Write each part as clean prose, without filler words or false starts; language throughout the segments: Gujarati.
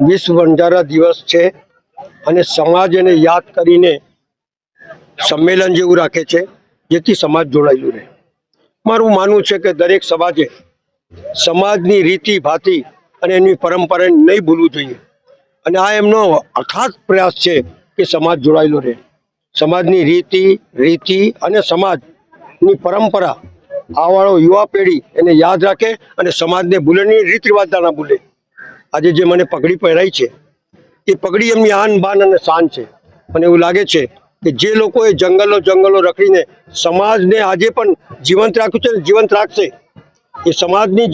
વિશ્વ વણઝારા દિવસ છે અને સમાજ એને યાદ કરીને સંમેલન જેવું રાખે છે જેથી સમાજ જોડાયેલું રહે. મારું માનવું છે કે દરેક સમાજે સમાજની રીતિ ભાતી અને એની પરંપરાને નહીં ભૂલવું જોઈએ અને આ એમનો અથાગ પ્રયાસ છે કે સમાજ જોડાયેલો રહે. સમાજની રીતિ અને સમાજની પરંપરા આવવાળો યુવા પેઢી એને યાદ રાખે અને સમાજને ભૂલે નહીં, રીત રિવાજ ના ભૂલે. આજે જે મને પગડી પહેરાઈ છે એ પગડી એમની આન બાન અને શાન છે. મને એવું લાગે છે કે જે લોકોએ જંગલો રખડીને સમાજને આજે પણ જીવંત રાખ્યું છે ને જીવંત રાખશે, એ સમાજની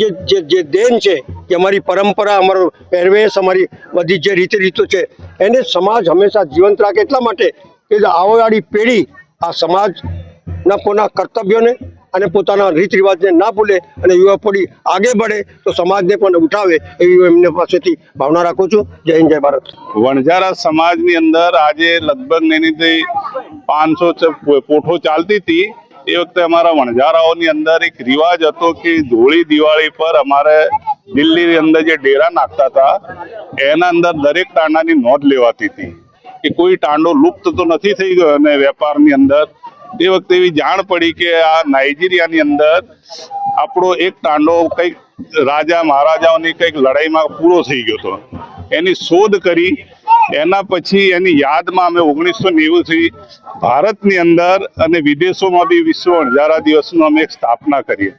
જે દેન છે કે અમારી પરંપરા, અમારો પહેરવેશ, અમારી બધી જે રીતો છે એને સમાજ હંમેશા જીવંત રાખે. એટલા માટે કે આવનારી પેઢી આ સમાજના પોતાના કર્તવ્યોને અને પોતાના રીત રિવાજને ના ભૂલે અને યુવા પેઢી આગે बढ़े તો સમાજને પણ ઉઠાવે એવી એમને પાસેથી ભાવના રાખું છું. જય હિન્દ, જય ભારત. વણઝારા સમાજની અંદર આજે લગભગ એની 500 પોઠો ચાલતી હતી. એ વખતે અમારા વણઝારાઓની અંદર એક રિવાજ હતો કે ધોળી દિવાળી પર અમારે દિલ્હીની અંદર જે ડેરા નાખતા હતા એના અંદર દરેક ટાંડાની નોંધ લેવાતી હતી કે કોઈ ટાંડો લુપ્ત તો નથી થઈ ગયો. અને વેપારની અંદર એ વખતે એવી જાણ પડી કે આ નાઇજીરિયાની અંદર આપણો એક ટાંડો કંઈક રાજા મહારાજાઓની કંઈક લડાઈમાં પૂરો થઈ ગયો હતો. એની શોધ કરી. એના પછી એની યાદમાં અમે 1990થી ભારતની અંદર અને વિદેશોમાં બી વિશ્વ વણઝારા દિવસનું અમે એક સ્થાપના કરી.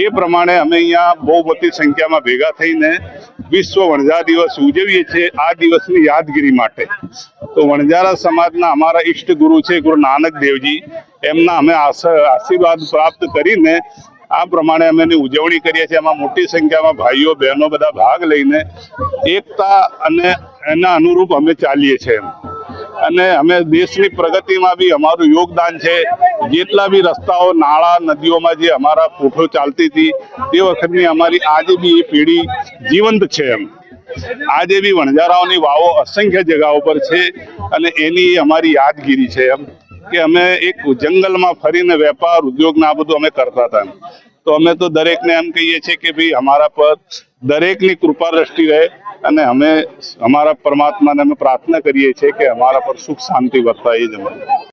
એ પ્રમાણે અમે અહીંયા બહુ મોટી સંખ્યામાં ભેગા થઈને વિશ્વ વણઝારા દિવસ ઉજવીએ છીએ આ દિવસની યાદગીરી માટે. તો વણઝારા સમાજના અમારા ઈષ્ટ ગુરુ છે ગુરુ નાનક દેવજી, એમના અમે આશીર્વાદ પ્રાપ્ત કરીને આ પ્રમાણે અમે એની ઉજવણી કરીએ છીએ. એમાં મોટી સંખ્યામાં ભાઈઓ બહેનો બધા ભાગ લઈને એકતા અને એના અનુરૂપ અમે ચાલીએ છીએ. અને અમે દેશની પ્રગતિમાં બી અમારું યોગદાન છે. જેટલા બી રસ્તાઓ, નાળા, નદીઓમાં જે અમારા પોઠો ચાલતી હતી તે વખતની અમારી આજે બી એ પેઢી જીવંત છે. આજે બી વણઝારાઓની વાવો અસંખ્ય જગાઓ પર છે અને એની અમારી યાદગીરી છે કે અમે એક જંગલમાં ફરીને વેપાર, ઉદ્યોગ ને આ બધું અમે કરતા હતા. તો અમે તો દરેકને એમ કહીએ છીએ કે ભાઈ અમારા પર દરેકની કૃપા દ્રષ્ટિ રહે અને અમે અમારા પરમાત્માને અમે પ્રાર્થના કરીએ છીએ કે અમારા પર સુખ શાંતિ વર્તાય જ અમારે.